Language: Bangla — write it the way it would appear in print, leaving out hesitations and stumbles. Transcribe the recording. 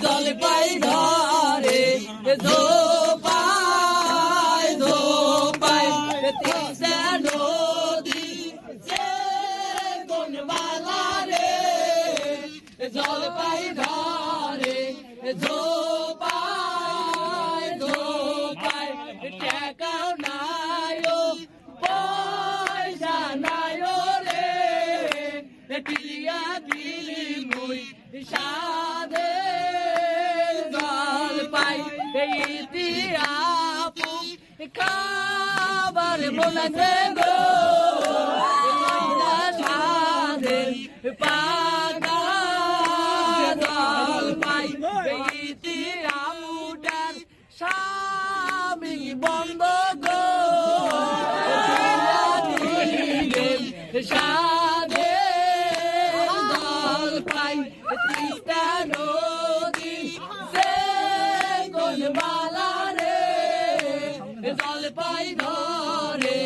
জল পাই ধরে ধোপায় ধোপায় তিস্তা নদী কোন বালা রে জল পাই ধরে ধোপায় ধোপায় টাকাও নাইও পয়সা নাইও রে কিলিয়া কিলি মুই সাধে জল পাই ইতিহাপু খাবার বলেছে গো সাধে পাকা জল পাই ইতিহাপুটার স্বামী বন্ধ গো সাধে জল পাই তিস্তা নদী সে কোন বালা রে জল পাই ধরে